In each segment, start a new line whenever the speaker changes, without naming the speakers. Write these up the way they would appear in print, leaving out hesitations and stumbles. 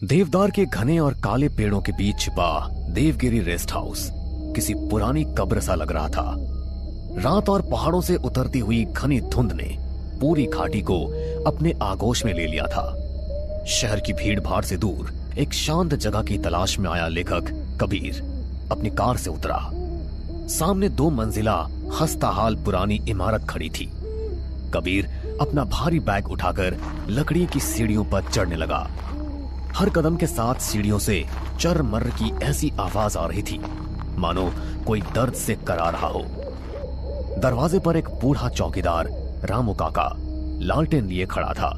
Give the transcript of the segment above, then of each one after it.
देवदार के घने और काले पेड़ों के बीच छिपा देवगिरी रेस्ट हाउस किसी पुरानी कब्र सा लग रहा था। रात और पहाड़ों से उतरती हुई घनी धुंध ने पूरी घाटी को अपने आगोश में ले लिया था। शहर की भीड़ भाड़ से दूर एक शांत जगह की तलाश में आया लेखक कबीर अपनी कार से उतरा। सामने 2 मंजिला खस्ताहाल पुरानी इमारत खड़ी थी। कबीर अपना भारी बैग उठाकर लकड़ी की सीढ़ियों पर चढ़ने लगा। हर कदम के साथ सीढ़ियों से चरमर की ऐसी आवाज आ रही थी मानो कोई दर्द से करा रहा हो। दरवाजे पर एक बूढ़ा चौकीदार रामू काका लालटेन लिए खड़ा था।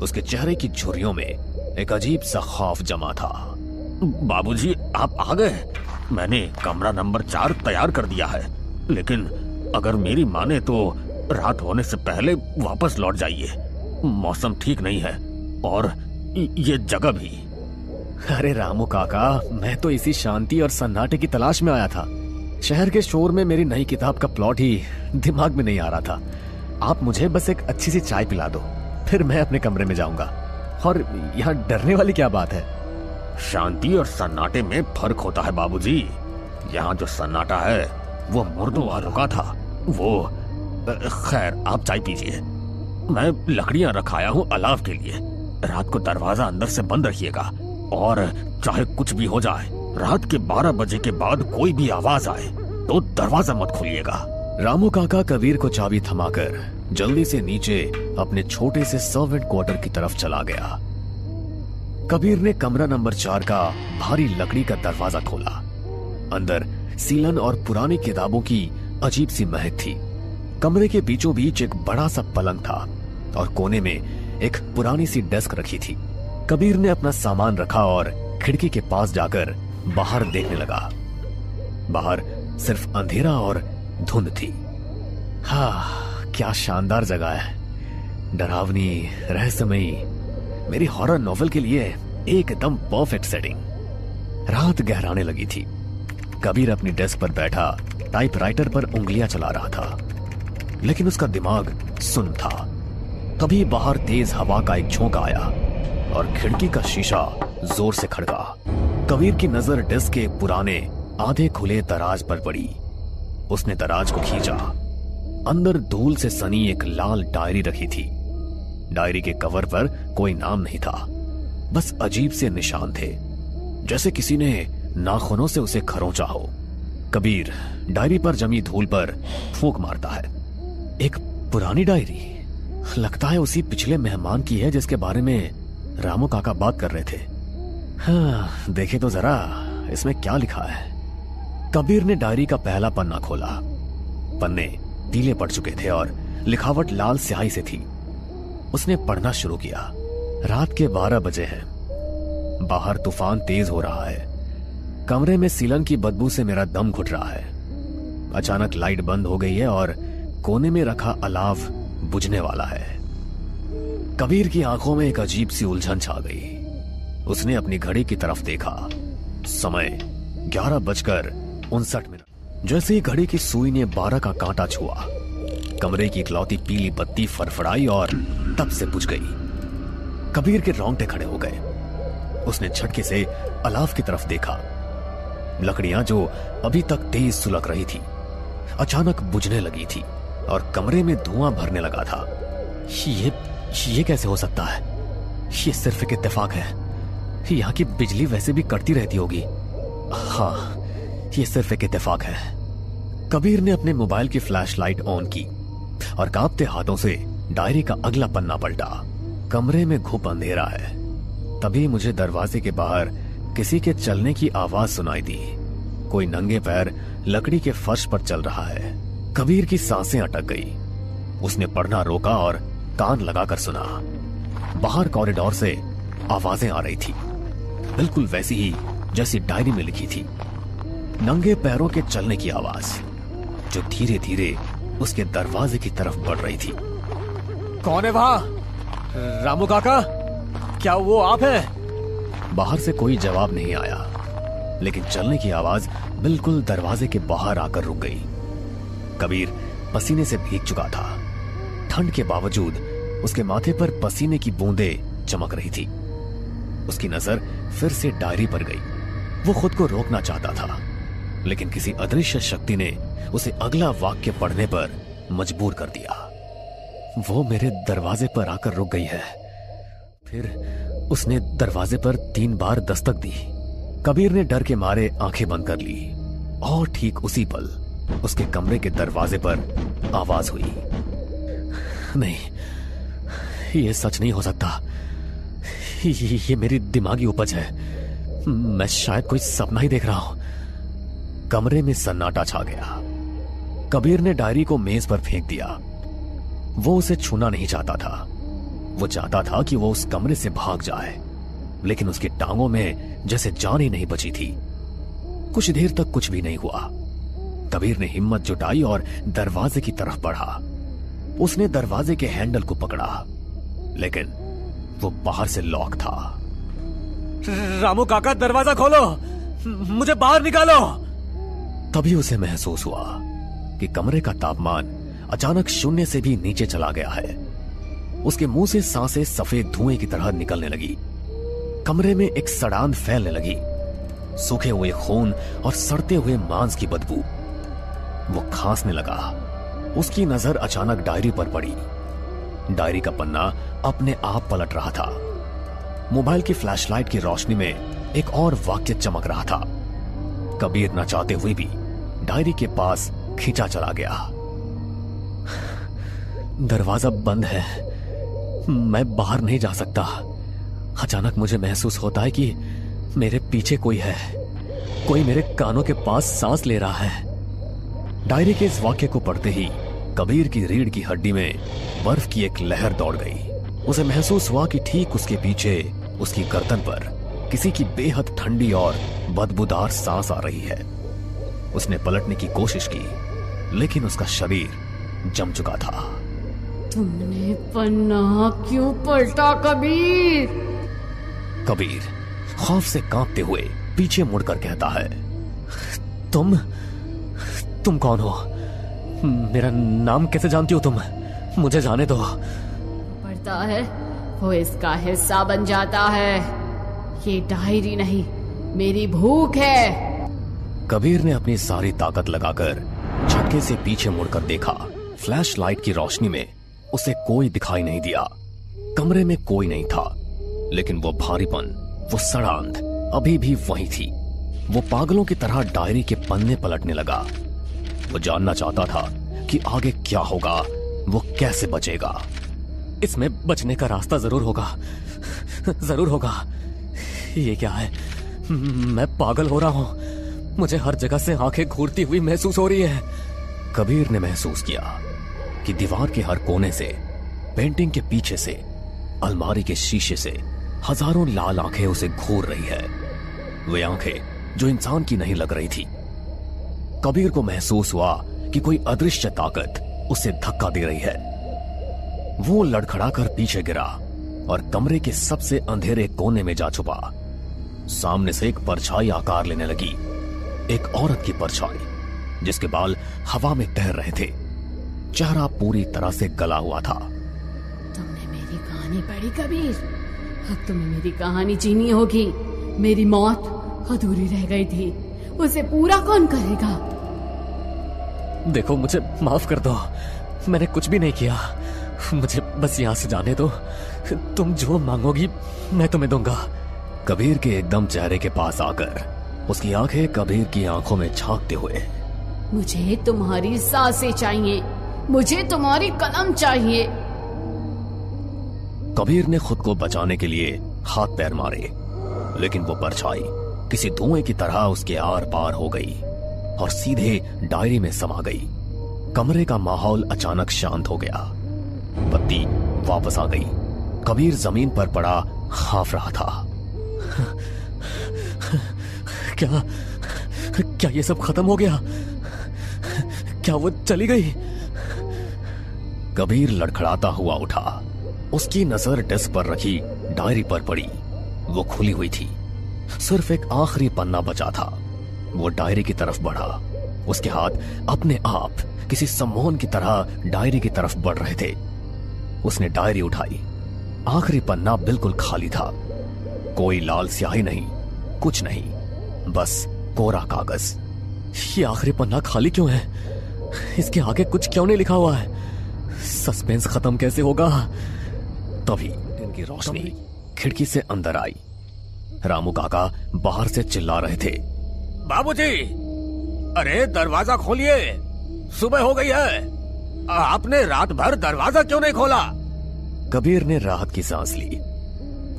उसके चेहरे की झुर्रियों में एक अजीब सा खौफ जमा था।
बाबूजी, आप आ गए। मैंने कमरा नंबर 4 तैयार कर दिया है, लेकिन अगर मेरी माने तो रात होने से पहले वापस लौट जाइए। मौसम ठीक नहीं है और ये जगह भी।
अरे रामू काका, मैं तो इसी शांति और सन्नाटे की तलाश में आया था। शहर के शोर में मेरी नई किताब का प्लॉट ही दिमाग में नहीं आ रहा था। आप मुझे बस एक अच्छी सी चाय पिला दो, फिर मैं अपने कमरे में जाऊंगा। और यहाँ डरने वाली क्या बात है?
शांति और सन्नाटे में फर्क होता है बाबूजी। यहाँ जो सन्नाटा है वो मुर्दों वालों का था। वो खैर, आप चाय पीजिए। मैं लकड़ियां रखाया हूँ अलाव के लिए। रात को दरवाजा अंदर से बंद रखिएगा और चाहे कुछ भी हो जाए, रात के 12 बजे के बाद कोई भी आवाज आए तो दरवाजा मत खोलिएगा।
रामू काका कबीर को चाबी थमाकर जल्दी से नीचे अपने छोटे से सर्वेंट क्वार्टर की तरफ चला गया। कबीर ने कमरा नंबर 4 का भारी लकड़ी का दरवाजा खोला। अंदर सीलन और पुरानी किताबों की अजीब सी महक थी। कमरे के बीचों बीच एक बड़ा सा पलंग था और कोने में एक पुरानी सी डेस्क रखी थी। कबीर ने अपना सामान रखा और खिड़की के पास जाकर बाहर देखने लगा। बाहर सिर्फ अंधेरा और धुंध थी। हाँ, क्या शानदार जगह है। डरावनी, रहस्यमयी, मेरी हॉरर नॉवेल के लिए एकदम परफेक्ट सेटिंग। रात गहराने लगी थी। कबीर अपनी डेस्क पर बैठा टाइपराइटर पर उंगलियां चला रहा था, लेकिन उसका दिमाग सुन्न था। तभी बाहर तेज हवा का एक झोंका आया और खिड़की का शीशा जोर से खड़का। कबीर की नजर डेस्क के पुराने आधे खुले दराज पर पड़ी। उसने दराज को खींचा। अंदर धूल से सनी एक लाल डायरी रखी थी। डायरी के कवर पर कोई नाम नहीं था, बस अजीब से निशान थे, जैसे किसी ने नाखूनों से उसे खरोंचा हो। कबीर डायरी पर जमी धूल पर फूंक मारता है। एक पुरानी डायरी, लगता है उसी पिछले मेहमान की है जिसके बारे में रामू काका बात कर रहे थे। हाँ, देखे तो जरा इसमें क्या लिखा है। कबीर ने डायरी का पहला पन्ना खोला। पन्ने पीले पड़ चुके थे और लिखावट लाल स्याही से थी। उसने पढ़ना शुरू किया। रात के 12 बजे हैं। बाहर तूफान तेज हो रहा है। कमरे में सीलन की बदबू से मेरा दम घुट रहा है। अचानक लाइट बंद हो गई है और कोने में रखा अलाव बुझने वाला है। कबीर की आंखों में एक अजीब सी उलझन छा गई। उसने अपनी घड़ी की तरफ देखा। समय 11:59। जैसे ही घड़ी की सुई ने 12 का कांटा छुआ, कमरे की इकलौती पीली बत्ती फड़फड़ाई और तब से बुझ गई। कबीर के रोंगटे खड़े हो गए। उसने झटके से अलाव की तरफ देखा। लकड़ियां जो अभी तक तेज सुलग रही थी, अचानक बुझने लगी थी और कमरे में धुआं भरने लगा था। ये कैसे हो सकता है? ये सिर्फ एक इत्तेफाक है। यहाँ की बिजली वैसे भी कटती रहती होगी। हाँ, ये सिर्फ एक इत्तेफाक है। कबीर ने अपने मोबाइल की फ्लैशलाइट ऑन की और कांपते हाथों से डायरी का अगला पन्ना पलटा। कमरे में घुप अंधेरा है। तभी मुझे दरवाजे के बाहर किसी के चलने की आवाज सुनाई दी। कोई नंगे पैर लकड़ी के फर्श पर चल रहा है। कबीर की सांसें अटक गई। उसने पढ़ना रोका और कान लगाकर सुना। बाहर कॉरिडोर से आवाजें आ रही थी, बिल्कुल वैसी ही जैसी डायरी में लिखी थी। नंगे पैरों के चलने की आवाज जो धीरे धीरे उसके दरवाजे की तरफ बढ़ रही थी।
कौन है वहां? रामू काका, क्या वो आप हैं?
बाहर से कोई जवाब नहीं आया, लेकिन चलने की आवाज बिल्कुल दरवाजे के बाहर आकर रुक गई। कबीर पसीने से भीग चुका था। ठंड के बावजूद उसके माथे पर पसीने की बूंदें चमक रही थी। उसकी नजर फिर से डायरी पर गई। वो खुद को रोकना चाहता था, लेकिन किसी अदृश्य शक्ति ने उसे अगला वाक्य पढ़ने पर मजबूर कर दिया। वो मेरे दरवाजे पर आकर रुक गई है। फिर उसने दरवाजे पर 3 बार दस्तक दी। कबीर ने डर के मारे आंखें बंद कर ली और ठीक उसी पल उसके कमरे के दरवाजे पर आवाज हुई। नहीं, ये सच नहीं हो सकता। ये मेरी दिमागी उपज है। मैं शायद कोई सपना ही देख रहा हूं। कमरे में सन्नाटा छा गया। कबीर ने डायरी को मेज पर फेंक दिया। वो उसे छूना नहीं चाहता था। वो चाहता था कि वो उस कमरे से भाग जाए, लेकिन उसकी टांगों में जैसे जान ही नहीं बची थी। कुछ देर तक कुछ भी नहीं हुआ। कबीर ने हिम्मत जुटाई और दरवाजे की तरफ बढ़ा। उसने दरवाजे के हैंडल को पकड़ा, लेकिन वो बाहर से लॉक था।
रामू काका, दरवाजा खोलो, मुझे बाहर निकालो।
तभी उसे महसूस हुआ कि कमरे का तापमान अचानक शून्य से भी नीचे चला गया है। उसके मुंह से सांसें सफेद धुएं की तरह निकलने लगी। कमरे में एक सड़ान फैलने लगी, सूखे हुए खून और सड़ते हुए मांस की बदबू। वो खांसने लगा। उसकी नजर अचानक डायरी पर पड़ी। डायरी का पन्ना अपने आप पलट रहा था। मोबाइल की फ्लैशलाइट की रोशनी में एक और वाक्य चमक रहा था। कबीर न चाहते हुए भी डायरी के पास खींचा चला गया। दरवाजा बंद है, मैं बाहर नहीं जा सकता। अचानक मुझे महसूस होता है कि मेरे पीछे कोई है। कोई मेरे कानों के पास सांस ले रहा है। डायरी के इस वाक्य को पढ़ते ही कबीर की रीढ़ की हड्डी में बर्फ की एक लहर दौड़ गई। उसे महसूस हुआ कि ठीक उसके पीछे उसकी गर्दन पर किसी की बेहद ठंडी और बदबूदार सांस आ रही है। उसने पलटने की कोशिश की, लेकिन उसका शरीर जम चुका था।
तुमने पन्ना क्यों पलटा कबीर?
कबीर खौफ से कांपते हुए पीछे मुड़कर कहता है, तुम कौन हो? मेरा नाम कैसे जानती हो तुम? मुझे जाने दो।
पढ़ता है वो इसका हिस्सा बन जाता है। ये डायरी नहीं, मेरी भूख है।
कबीर ने अपनी सारी ताकत लगाकर झटके से पीछे मुड़कर देखा। फ्लैश लाइट की रोशनी में उसे कोई दिखाई नहीं दिया। कमरे में कोई नहीं था, लेकिन वो भारीपन, वो सड़ांध अभी भी वही थी। वो पागलों की तरह डायरी के पन्ने पलटने लगा। वो जानना चाहता था कि आगे क्या होगा, वो कैसे बचेगा। इसमें बचने का रास्ता जरूर होगा, जरूर होगा। ये क्या है? मैं पागल हो रहा हूं। मुझे हर जगह से आंखें घूरती हुई महसूस हो रही है। कबीर ने महसूस किया कि दीवार के हर कोने से, पेंटिंग के पीछे से, अलमारी के शीशे से हजारों लाल आंखें उसे घूर रही है। वे आंखें जो इंसान की नहीं लग रही थी। कबीर को महसूस हुआ कि कोई अदृश्य ताकत उसे धक्का दे रही है। वो लड़खड़ाकर पीछे गिरा और कमरे के सबसे अंधेरे कोने में जा छुपा। सामने से एक परछाई आकार लेने लगी, एक औरत की परछाई, जिसके बाल हवा में तैर रहे थे। चेहरा पूरी तरह से गला हुआ था।
तुमने मेरी कहानी पढ़ी कबीर? अब तुम्हें मेरी कहानी जीनी होगी। मेरी मौत अधूरी रह गई थी, उसे पूरा कौन करेगा?
देखो, मुझे माफ कर दो, मैंने कुछ भी नहीं किया। मुझे बस यहां से जाने दो। तुम जो मांगोगी मैं तुम्हें दूंगा। कबीर के एकदम चेहरे के पास आकर उसकी आंखें कबीर की आंखों में झांकते हुए,
मुझे तुम्हारी सांसें चाहिए, मुझे तुम्हारी कलम चाहिए।
कबीर ने खुद को बचाने के लिए हाथ पैर मारे, लेकिन वो परछाई किसी धुएं की तरह उसके आर पार हो गई और सीधे डायरी में समा गई। कमरे का माहौल अचानक शांत हो गया। बत्ती वापस आ गई। कबीर जमीन पर पड़ा हाफ रहा था। क्या ये सब खत्म हो गया? क्या वो चली गई? कबीर लड़खड़ाता हुआ उठा। उसकी नजर डेस्क पर रखी डायरी पर पड़ी। वो खुली हुई थी, सिर्फ एक आखिरी पन्ना बचा था। वो डायरी की तरफ बढ़ा, उसके हाथ अपने आप किसी सम्मोहन की तरह डायरी की तरफ बढ़ रहे थे। उसने डायरी उठाई। आखिरी पन्ना बिल्कुल खाली था। कोई लाल स्याही नहीं, कुछ नहीं, बस कोरा कागज। ये आखिरी पन्ना खाली क्यों है? इसके आगे कुछ क्यों नहीं लिखा हुआ है? सस्पेंस खत्म कैसे होगा? तभी इनकी रोशनी खिड़की से अंदर आई। रामू काका बाहर से चिल्ला रहे थे,
बाबूजी, अरे दरवाजा खोलिए, सुबह हो गई है। आपने रात भर दरवाजा क्यों नहीं खोला?
कबीर ने राहत की सांस ली।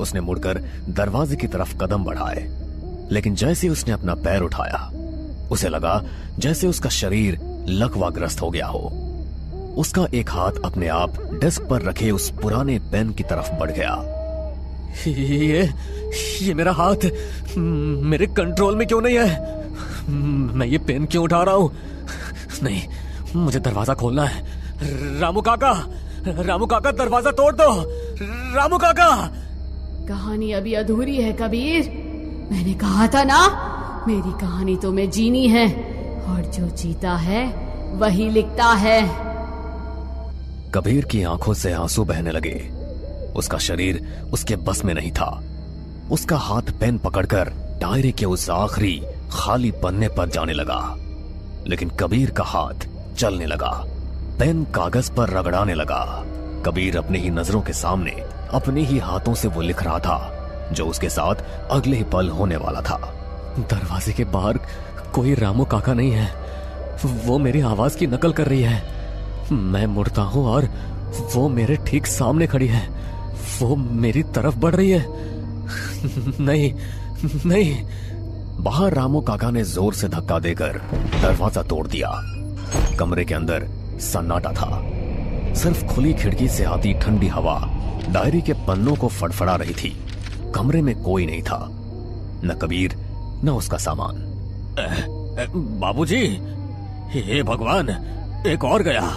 उसने मुड़कर दरवाजे की तरफ कदम बढ़ाए, लेकिन जैसे उसने अपना पैर उठाया, उसे लगा जैसे उसका शरीर लकवाग्रस्त हो गया हो। उसका एक हाथ अपने आप डेस्क पर रखे उस पुराने पेन की तरफ बढ़ गया।
ये मेरा हाथ मेरे कंट्रोल में क्यों नहीं है? मैं ये पेन क्यों उठा रहा हूं? नहीं, मुझे दरवाजा खोलना है। रामू काका, रामू काका, दरवाजा तोड़ दो। रामू काका।
कहानी अभी अधूरी है कबीर। मैंने कहा था ना, मेरी कहानी तो मैं जीनी है, और जो जीता है वही लिखता है।
कबीर की आंखों से आंसू बहने लगे। उसका शरीर उसके बस में नहीं था। उसका हाथ पेन पकड़कर डायरी के उस आखिरी खाली पन्ने पर जाने लगा, लेकिन कबीर का हाथ चलने लगा। पेन कागज पर रगड़ाने लगा। कबीर अपने ही नजरों के सामने अपने ही हाथों से वो लिख रहा था जो उसके साथ अगले ही पल होने वाला था।
दरवाजे के बाहर कोई रामू काका नहीं है। वो मेरी आवाज की नकल कर रही है। मैं मुड़ता हूं और वो मेरे ठीक सामने खड़ी है। वो मेरी तरफ बढ़ रही है। नहीं, नहीं।
बाहर रामू काका ने जोर से धक्का देकर दरवाजा तोड़ दिया। कमरे के अंदर सन्नाटा था। सिर्फ खुली खिड़की से आती ठंडी हवा डायरी के पन्नों को फड़फड़ा रही थी। कमरे में कोई नहीं था, न कबीर न उसका सामान।
बाबूजी, हे भगवान, एक और गया।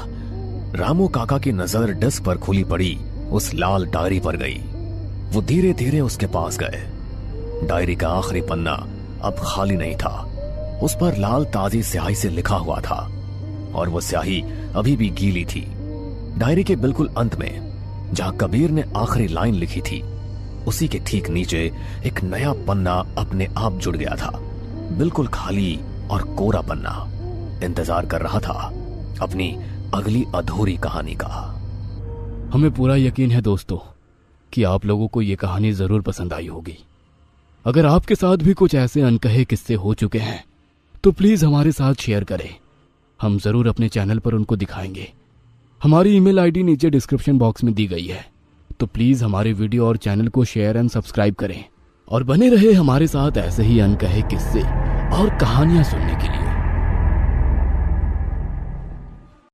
रामू काका की नजर डेस्क पर खुली पड़ी उस लाल डायरी पर गई। वो धीरे धीरे उसके पास गए। डायरी का आखिरी पन्ना अब खाली नहीं था। उस पर लाल ताजी स्याही से लिखा हुआ था, और वो स्याही अभी भी गीली थी। डायरी के बिल्कुल अंत में जहां कबीर ने आखिरी लाइन लिखी थी, उसी के ठीक नीचे एक नया पन्ना अपने आप जुड़ गया था। बिल्कुल खाली और कोरा पन्ना इंतजार कर रहा था अपनी अगली अधूरी कहानी का।
हमें पूरा यकीन है दोस्तों कि आप लोगों को ये कहानी जरूर पसंद आई होगी। अगर आपके साथ भी कुछ ऐसे अनकहे किस्से हो चुके हैं तो प्लीज हमारे साथ शेयर करें। हम जरूर अपने चैनल पर उनको दिखाएंगे। हमारी ईमेल आईडी नीचे डिस्क्रिप्शन बॉक्स में दी गई है, तो प्लीज हमारे वीडियो और चैनल को शेयर एंड सब्सक्राइब करें और बने रहे हमारे साथ ऐसे ही अनकहे किस्से और कहानियां सुनने के लिए।